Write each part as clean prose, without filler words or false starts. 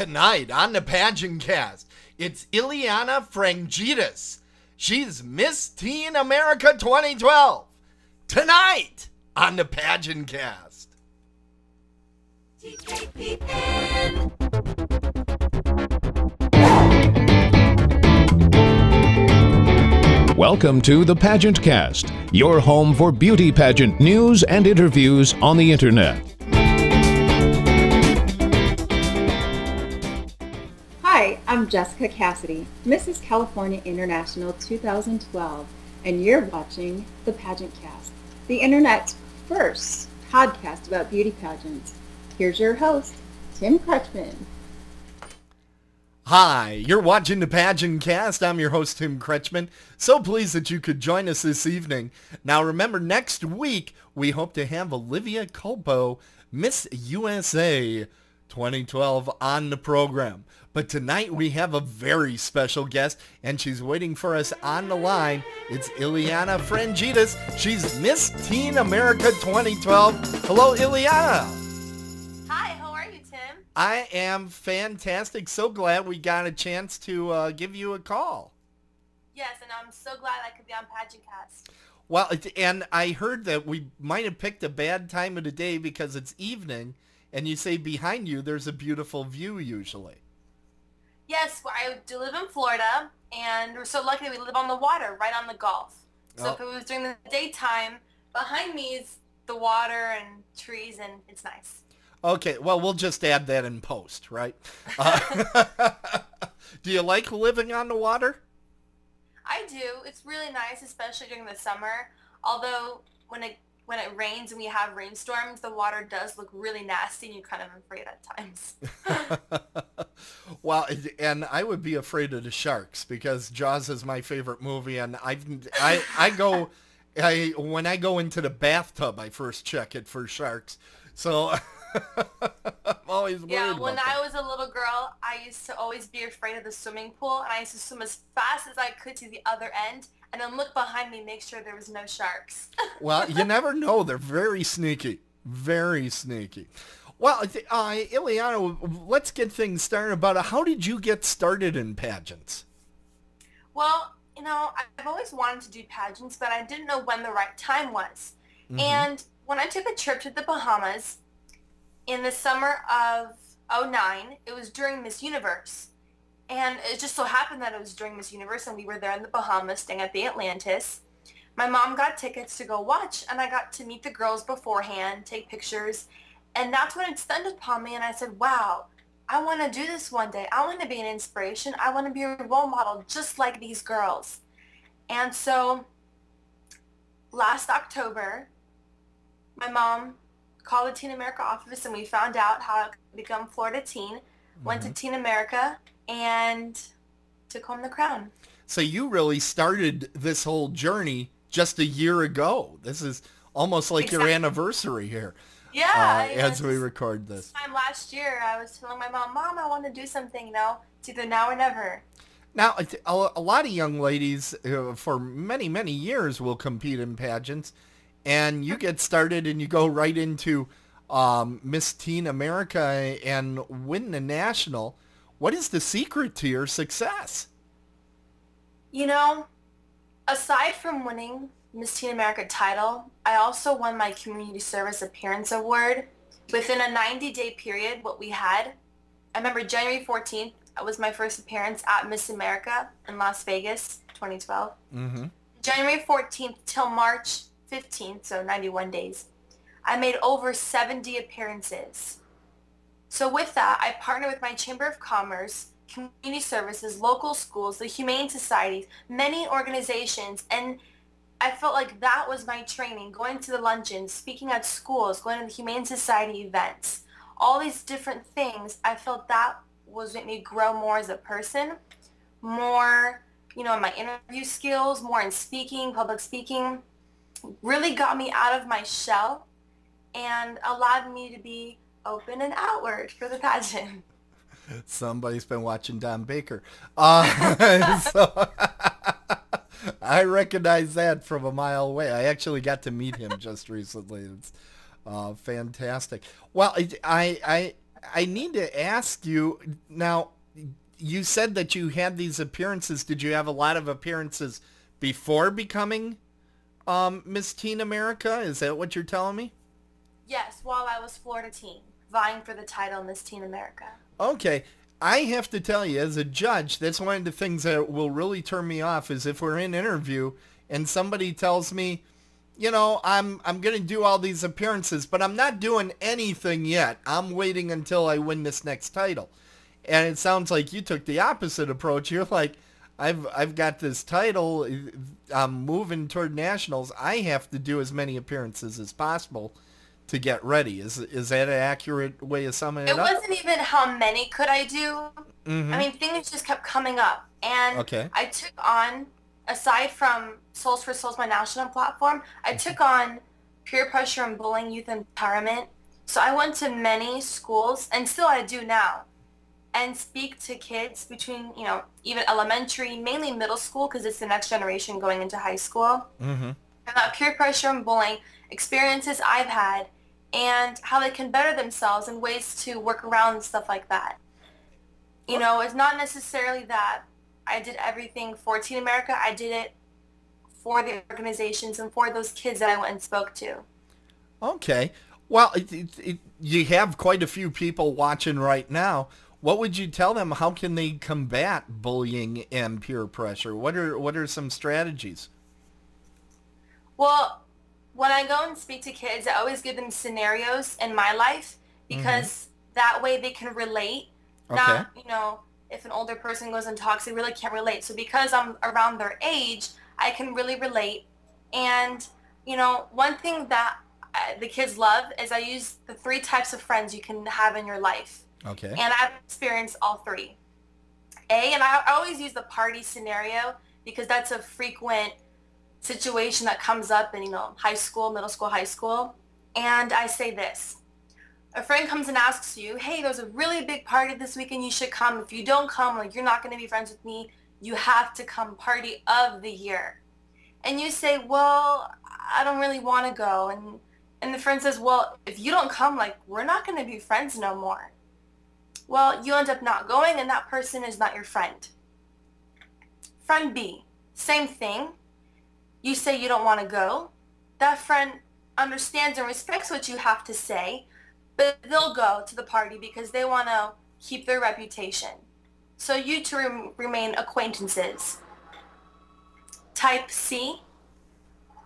Tonight on the Pageant Cast, it's Eleana Frangedis. She's Miss Teen America 2012. Tonight on the Pageant Cast. Welcome to the Pageant Cast, your home for beauty pageant news and interviews on the internet. Hi, I'm Jessica Cassidy, Mrs. California International 2012, and you're watching the Pageant Cast, the internet's first podcast about beauty pageants. Here's your host, Tim Kretschmann. Hi, you're watching the Pageant Cast. I'm your host, Tim Kretschmann. So pleased that you could join us this evening. Now remember, next week, we hope to have Olivia Culpo, Miss USA 2012, on the program. But tonight we have a very special guest, and she's waiting for us on the line. It's Eleana Frangedis. She's Miss Teen America 2012. Hello, Eleana. Hi, how are you, Tim? I am fantastic. So glad we got a chance to give you a call. Yes, and I'm so glad I could be on Pageant Cast. Well, and I heard that we might have picked a bad time of the day because it's evening, and you say behind you there's a beautiful view usually. Yes, well, I do live in Florida, and we're so lucky that we live on the water, right on the Gulf. So if it was during the daytime, behind me is the water and trees, and it's nice. Okay, well, we'll just add that in post, right? Do you like living on the water? I do. It's really nice, especially during the summer. Although when it rains and we have rainstorms, the water does look really nasty, and you're kind of afraid at times. Well, and I would be afraid of the sharks because Jaws is my favorite movie, and when I go into the bathtub, I first check it for sharks. So I'm always worried about when that. I was a little girl, I used to always be afraid of the swimming pool, and I used to swim as fast as I could to the other end, and then look behind me, make sure there was no sharks. Well, you never know. They're very sneaky. Very sneaky. Well, Eleana, let's get things started about how did you get started in pageants? Well, I've always wanted to do pageants, but I didn't know when the right time was. Mm-hmm. And when I took a trip to the Bahamas in the summer of '09, it was during Miss Universe. And it just so happened that it was during Miss Universe, and we were there in the Bahamas staying at the Atlantis. My mom got tickets to go watch, and I got to meet the girls beforehand, take pictures. And that's when it stunned upon me, and I said, wow, I want to do this one day. I want to be an inspiration. I want to be a role model just like these girls. And so last October, my mom called the Teen America office, and we found out how I could become Florida Teen, went to Teen America, and took home the crown. So you really started this whole journey just a year ago. This is almost like your anniversary here. Yeah. As we record this. Time last year, I was telling my mom, I want to do something, it's either now or never. Now, a lot of young ladies for many, many years will compete in pageants, and you get started and you go right into Miss Teen America and win the national. What is the secret to your success? Aside from winning Miss Teen America title, I also won my Community Service Appearance Award. Within a 90-day period, what we had, I remember January 14th was my first appearance at Miss America in Las Vegas, 2012. Mm-hmm. January 14th till March 15th, so 91 days, I made over 70 appearances. So with that, I partnered with my Chamber of Commerce, community services, local schools, the Humane Societies, many organizations, and I felt like that was my training, going to the luncheons, speaking at schools, going to the Humane Society events, all these different things. I felt that was what made me grow more as a person, more, in my interview skills, more in speaking, public speaking, really got me out of my shell and allowed me to be open and outward for the pageant. Somebody's been watching Don Baker. So I recognize that from a mile away. I actually got to meet him just recently. It's fantastic. Well, I need to ask you now. You said that you had these appearances. Did you have a lot of appearances before becoming Miss Teen America? Is that what you're telling me? Yes, while I was Florida teen, vying for the title Miss Teen America. Okay. I have to tell you, as a judge, that's one of the things that will really turn me off is if we're in an interview and somebody tells me, you know, I'm going to do all these appearances, but I'm not doing anything yet. I'm waiting until I win this next title. And it sounds like you took the opposite approach. You're like, I've got this title. I'm moving toward nationals. I have to do as many appearances as possible to get ready. Is that an accurate way of summing it up? It wasn't even how many could I do. Mm-hmm. I mean, things just kept coming up. And Okay. I took on, aside from Souls for Souls, my national platform, I took on peer pressure and bullying youth empowerment. So I went to many schools, and still I do now, and speak to kids between, you know, even elementary, mainly middle school, because it's the next generation going into high school, about peer pressure and bullying, experiences I've had, and how they can better themselves and ways to work around stuff like that. You know, it's not necessarily that I did everything for Teen America. I did it for the organizations and for those kids that I went and spoke to. Okay. Well, you have quite a few people watching right now. What would you tell them? How can they combat bullying and peer pressure? What are some strategies? Well, when I go and speak to kids, I always give them scenarios in my life because that way they can relate. Okay. Not, you know, if an older person goes and talks, they really can't relate. So because I'm around their age, I can really relate. And, you know, one thing that the kids love is I use the 3 types of friends you can have in your life. Okay. And I've experienced all 3. And I always use the party scenario because that's a frequent situation that comes up in, you know, high school, middle school, high school. And I say this. A friend comes and asks you, hey, there's a really big party this weekend, you should come. If you don't come, like, you're not going to be friends with me. You have to come, party of the year. And you say, well, I don't really want to go. And the friend says, well, if you don't come, like, we're not going to be friends no more. Well, you end up not going, and that person is not your friend. Friend B, same thing. You say you don't want to go. That friend understands and respects what you have to say, but they'll go to the party because they want to keep their reputation. So you two remain acquaintances. Type C,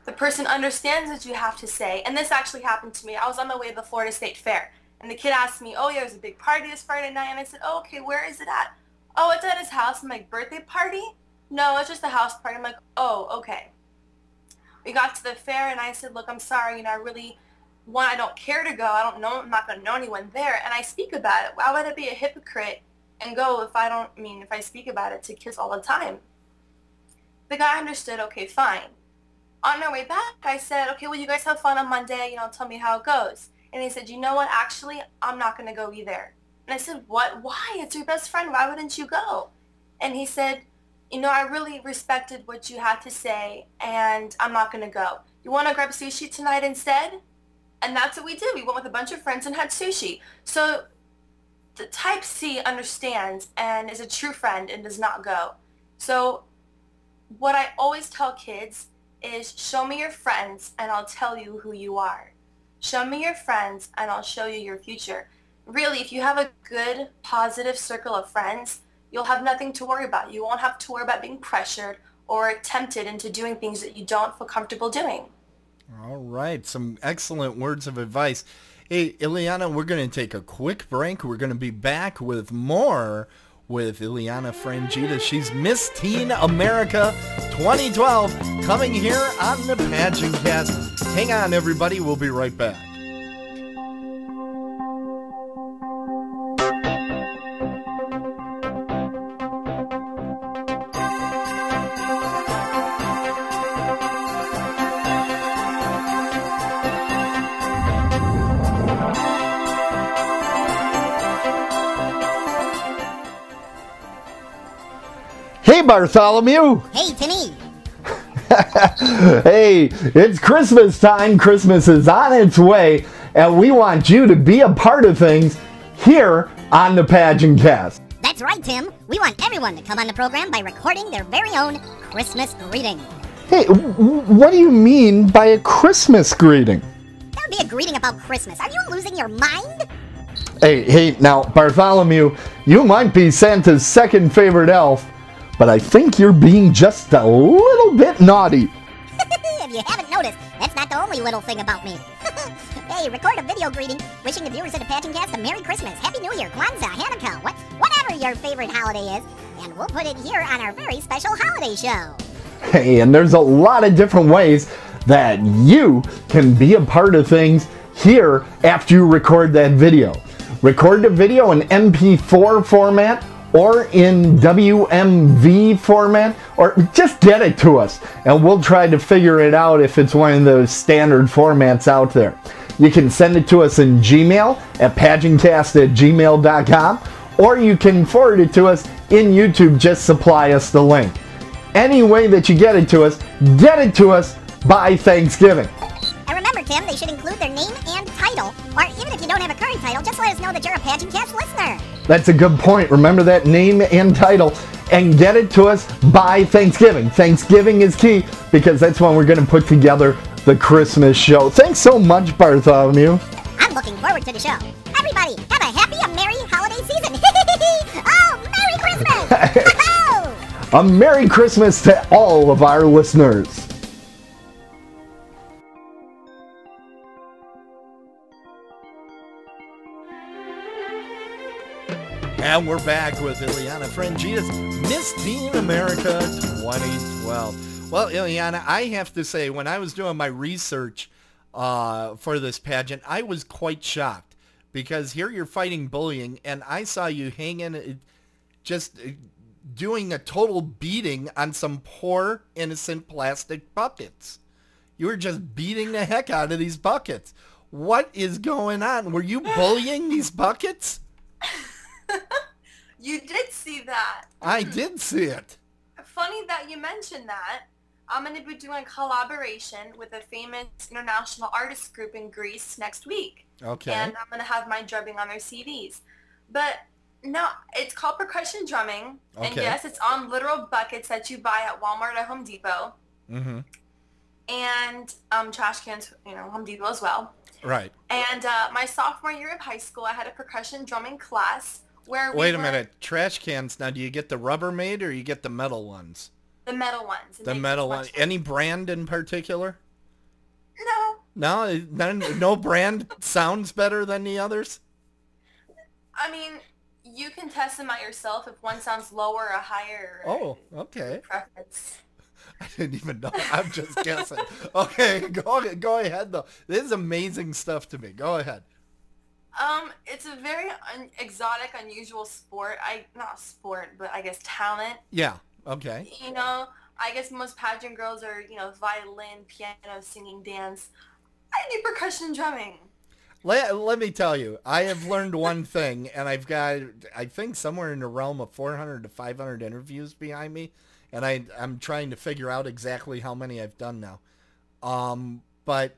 the person understands what you have to say. And this actually happened to me. I was on my way to the Florida State Fair. And the kid asked me, oh, yeah, there's a big party this Friday night. And I said, oh, okay, where is it at? Oh, it's at his house. I'm like, birthday party? No, it's just a house party. I'm like, oh, okay. We got to the fair, and I said, look, I'm sorry. You know, I don't care to go. I don't know. I'm not going to know anyone there. And I speak about it. Why would I be a hypocrite and go if I speak about it to kids all the time? The guy understood, okay, fine. On our way back, I said, okay, well, you guys have fun on Monday. You know, tell me how it goes. And he said, you know what, actually, I'm not going to go either. And I said, what? Why? It's your best friend. Why wouldn't you go? And he said, you know, I really respected what you had to say, and I'm not going to go. You want to grab sushi tonight instead? And that's what we did. We went with a bunch of friends and had sushi. So the type C understands and is a true friend and does not go. So what I always tell kids is show me your friends and I'll tell you who you are. Show me your friends and I'll show you your future. Really, if you have a good, positive circle of friends, you'll have nothing to worry about. You won't have to worry about being pressured or tempted into doing things that you don't feel comfortable doing. All right. Some excellent words of advice. Hey, Eleana, we're going to take a quick break. We're going to be back with more with Eleana Frangedis. She's Miss Teen America 2012 coming here on the Pageant Cast. Hang on, everybody. We'll be right back. Hey, Bartholomew. Hey, Timmy. Hey, it's Christmas time. Christmas is on its way, and we want you to be a part of things here on the Pageant Cast. That's right, Tim. We want everyone to come on the program by recording their very own Christmas greeting. Hey, what do you mean by a Christmas greeting? That would be a greeting about Christmas. Are you losing your mind? Hey, now, Bartholomew, you might be Santa's second favorite elf, but I think you're being just a little bit naughty. If you haven't noticed, that's not the only little thing about me. Hey, record a video greeting wishing the viewers of the Pageant Cast a Merry Christmas, Happy New Year, Kwanzaa, Hanukkah, whatever your favorite holiday is, and we'll put it here on our very special holiday show. Hey, and there's a lot of different ways that you can be a part of things here after you record that video. Record the video in MP4 format or in WMV format, or just get it to us and we'll try to figure it out if it's one of those standard formats out there. You can send it to us in Gmail at pageantcast@gmail.com, or you can forward it to us in YouTube. Just supply us the link. Any way that you get it to us by Thanksgiving. And remember, Tim, they should include their name and title, or even if you don't have a current title, just let us know that you're a Pageant Cast listener. That's a good point. Remember that name and title, and get it to us by Thanksgiving. Thanksgiving is key because that's when we're going to put together the Christmas show. Thanks so much, Bartholomew. I'm looking forward to the show. Everybody, have a happy and merry holiday season. Oh, Merry Christmas! A Merry Christmas to all of our listeners. And we're back with Eleana Frangedis, Miss Teen America 2012. Well, Eleana, I have to say, when I was doing my research for this pageant, I was quite shocked. Because here you're fighting bullying, and I saw you hanging, just doing a total beating on some poor, innocent plastic buckets. You were just beating the heck out of these buckets. What is going on? Were you bullying these buckets? You did see that. I did see it. Funny that you mentioned that. I'm going to be doing a collaboration with a famous international artist group in Greece next week. Okay. And I'm going to have my drumming on their CDs. But no, it's called percussion drumming. Okay. And yes, it's on literal buckets that you buy at Walmart or Home Depot. Mm-hmm. And trash cans, Home Depot as well. Right. And my sophomore year of high school, I had a percussion drumming class where Wait a minute. Trash cans, now do you get the Rubbermaid or you get the metal ones? The metal ones. The metal one. Any brand in particular? No. No brand sounds better than the others? I mean, you can test them out yourself if one sounds lower or higher. Oh, okay. Preference. I didn't even know. I'm just guessing. Okay, go ahead though. This is amazing stuff to me. Go ahead. It's a very exotic, unusual sport. Not sport, but I guess talent. Yeah. Okay. I guess most pageant girls are, violin, piano, singing, dance. I do percussion drumming. Let me tell you, I have learned one thing, and I've got, I think, somewhere in the realm of 400 to 500 interviews behind me, and I'm trying to figure out exactly how many I've done now. But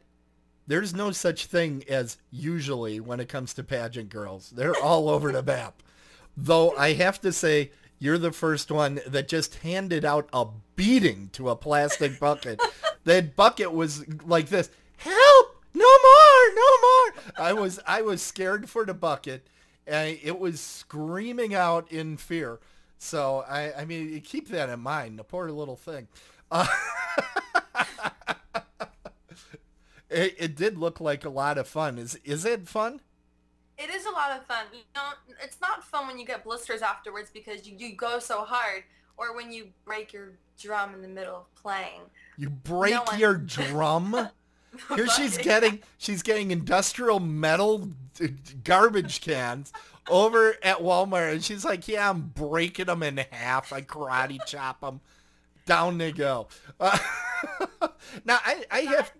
there's no such thing as usually when it comes to pageant girls. They're all over the map. Though I have to say, you're the first one that just handed out a beating to a plastic bucket. That bucket was like this. Help! No more! No more! I was scared for the bucket, and it was screaming out in fear. So, I mean, keep that in mind, the poor little thing. It did look like a lot of fun. Is it fun? It is a lot of fun. It's not fun when you get blisters afterwards because you go so hard, or when you break your drum in the middle of playing. You break your drum? Here she's getting industrial metal garbage cans over at Walmart, and she's like, yeah, I'm breaking them in half. I karate chop them. Down they go. Now, I have...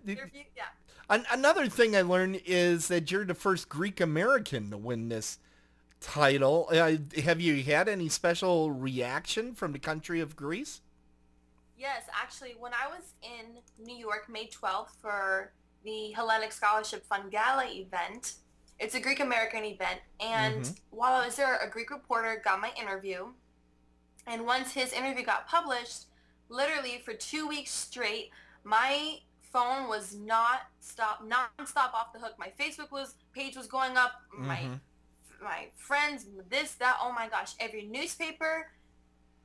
Another thing I learned is that you're the first Greek American to win this title. Have you had any special reaction from the country of Greece? Yes, actually, when I was in New York May 12th for the Hellenic Scholarship Fund Gala event, It's a Greek American event. And while I was there, a Greek reporter got my interview. And once his interview got published, literally for 2 weeks straight, my phone was non-stop off the hook. My Facebook page was going up. My friends, this, that, oh my gosh, every newspaper,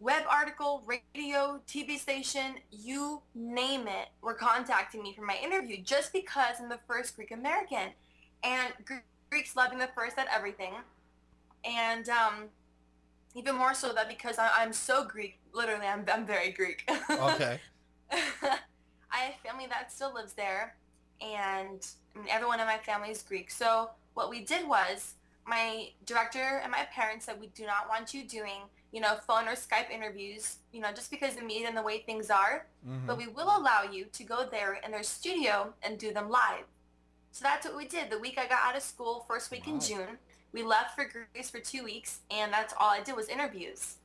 web article, radio, TV station, you name it, were contacting me for my interview just because I'm the first Greek American. And Greeks love being the first at everything. And even more so that because I'm so Greek, literally I'm very Greek. Okay. I have family that still lives there, and everyone in my family is Greek. So what we did was, my director and my parents said, we do not want you doing, phone or Skype interviews, just because of the media and the way things are, but we will allow you to go there in their studio and do them live. So that's what we did. The week I got out of school, first week in June, we left for Greece for 2 weeks, and that's all I did was interviews.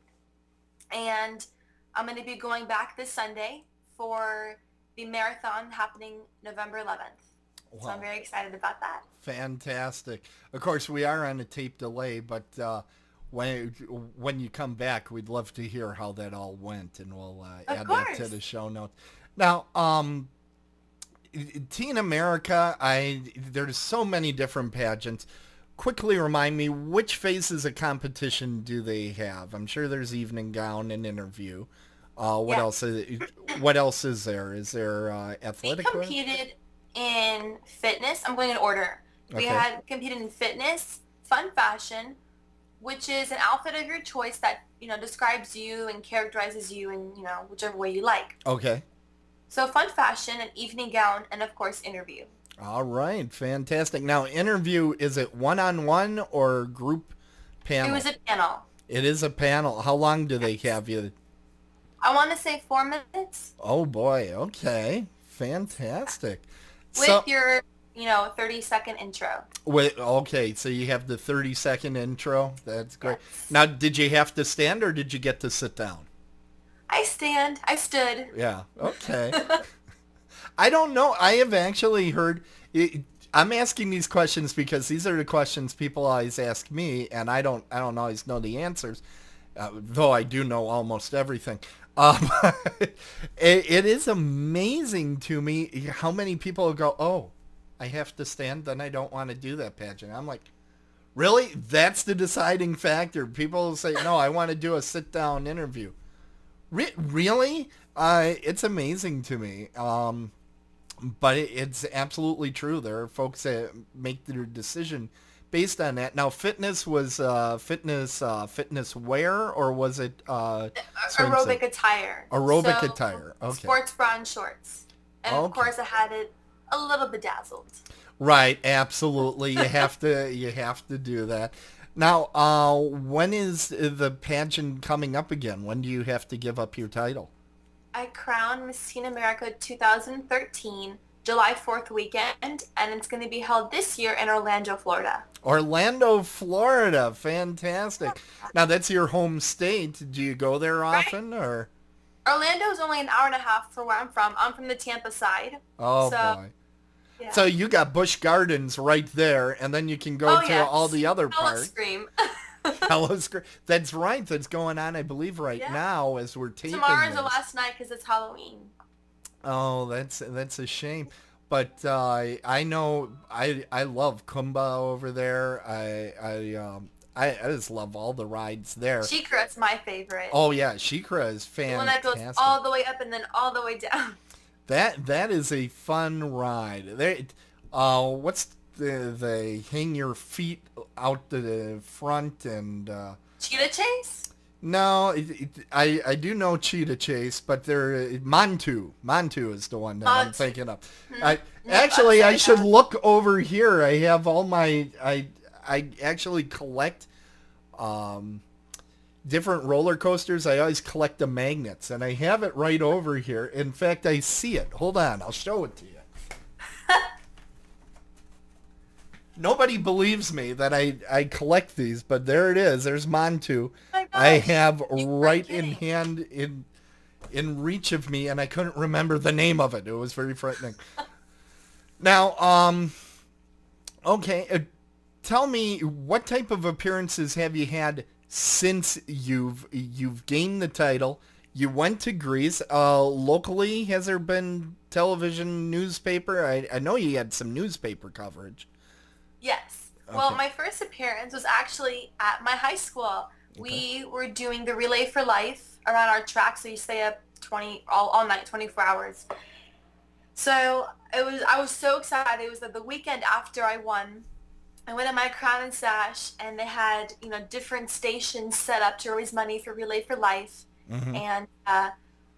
And I'm going to be going back this Sunday for the marathon happening November 11th. Wow. So I'm very excited about that. Fantastic. Of course, we are on a tape delay, but when you come back, we'd love to hear how that all went, and we'll add that to the show notes. Now, Teen America, there's so many different pageants. Quickly remind me, which phases of competition do they have? I'm sure there's evening gown and interview. What else is there? Is there athletic? We competed in fitness. I'm going in order. We had competed in fitness, fun fashion, which is an outfit of your choice that, describes you and characterizes you in, whichever way you like. Okay. So fun fashion, an evening gown, and of course interview. All right, fantastic. Now, interview, is it one-on-one or group panel? It was a panel. It is a panel. How long do they have you? I want to say 4 minutes. Oh, boy. Okay. Fantastic. With your, 30-second intro. Okay, so you have the 30-second intro. That's great. Yes. Now, did you have to stand or did you get to sit down? I stood. Yeah, okay. I don't know. I have actually heard... I'm asking these questions because these are the questions people always ask me, and I don't always know the answers, though I do know almost everything. It is amazing to me how many people go, oh, I have to stand, then I don't want to do that pageant. I'm like, really? That's the deciding factor. People say, no, I want to do a sit-down interview. Really? It's amazing to me. But it's absolutely true. There are folks that make their decision based on that. Now, fitness was fitness wear, or was it aerobic attire? Aerobic attire. Okay. Sports bra and shorts, and of course, I had it a little bedazzled. Right. Absolutely. You have to do that. Now, when is the pageant coming up again? When do you have to give up your title? I crowned Miss Teen America 2013, July 4th weekend, and it's going to be held this year in Orlando, Florida. Orlando, Florida. Fantastic. Now, that's your home state. Do you go there often? Right. Or? Orlando is only an hour and a half from where I'm from. I'm from the Tampa side. Oh, boy. Yeah. So you got Busch Gardens right there, and then you can go to all the other parts. Scream. Hello, Scream. That's right. That's going on, I believe, right now as we're taping. Tomorrow's the last night because it's Halloween. Oh, that's a shame. But I know I love Kumba over there. I just love all the rides there. Shikra is my favorite. Oh yeah, Shikra is fantastic. The one that goes all the way up and then all the way down. That is a fun ride. What's they hang your feet out to the front and... Cheetah Chase? No, I do know Cheetah Chase, but Mantu. Mantu is the one that I'm thinking of. I should look over here. I have all my... I actually collect different roller coasters. I always collect the magnets, and I have it right over here. In fact, I see it. Hold on. I'll show it to you. Nobody believes me that I collect these, but there it is. There's Mantu. Oh, I have right in hand, in reach of me, and I couldn't remember the name of it. It was very frightening. Now, okay, tell me, what type of appearances have you had since you've gained the title? You went to Greece. Locally, has there been television, newspaper? I know you had some newspaper coverage. Yes. Okay. Well, my first appearance was actually at my high school. Okay. We were doing the Relay for Life around our track, so you stay up all night, 24 hours. So I was so excited. It was the weekend after I won. I went in my crown and sash, and they had, different stations set up to raise money for Relay for Life. Mm-hmm. And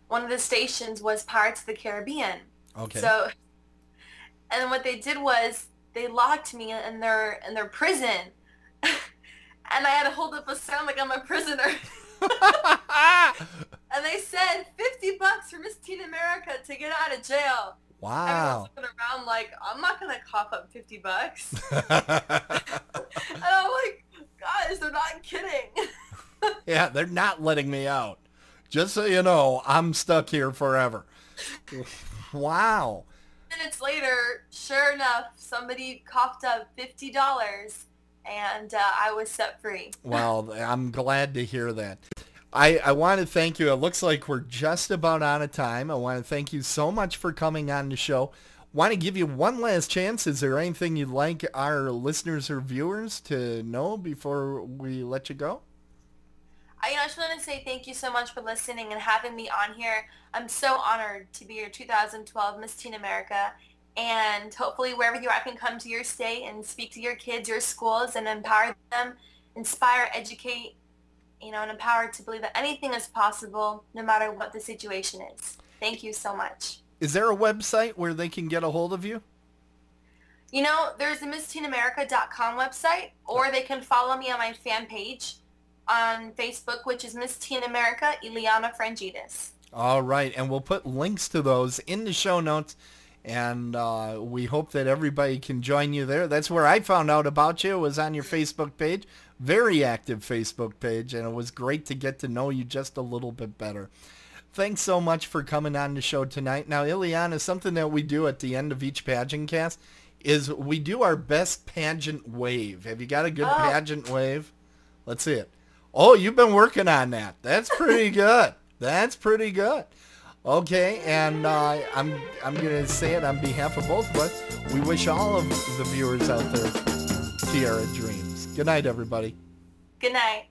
one of the stations was Pirates of the Caribbean. Okay. So, and what they did was they locked me in their prison, and I had to hold up a sign like I'm a prisoner. And they said $50 for Miss Teen America to get out of jail. Wow. Everyone's looking around like, I'm not gonna cough up $50. And I'm like, guys, they're not kidding. Yeah, they're not letting me out. Just so you know, I'm stuck here forever. Wow. Minutes later, sure enough, somebody coughed up $50, and I was set free. Well, I'm glad to hear that. I want to thank you. It looks like we're just about out of time. I want to thank you so much for coming on the show. Want to give you one last chance. Is there anything you'd like our listeners or viewers to know before we let you go? I just want to say thank you so much for listening and having me on here. I'm so honored to be your 2012 Miss Teen America, and hopefully wherever you are, I can come to your state and speak to your kids, your schools, and empower them, inspire, educate, and empower to believe that anything is possible no matter what the situation is. Thank you so much. Is there a website where they can get a hold of you? There's the MissTeenAmerica.com website, or they can follow me on my fan page on Facebook, which is Miss Teen America, Eleana Frangedis. All right, and we'll put links to those in the show notes, and we hope that everybody can join you there. That's where I found out about you, was on your Facebook page. Very active Facebook page, and it was great to get to know you just a little bit better. Thanks so much for coming on the show tonight. Now, Eleana, something that we do at the end of each pageant cast is we do our best pageant wave. Have you got a good pageant wave? Let's see it. Oh, you've been working on that. That's pretty good. That's pretty good. Okay, and I'm going to say it on behalf of both of us. We wish all of the viewers out there Tiara Dreams. Good night, everybody. Good night.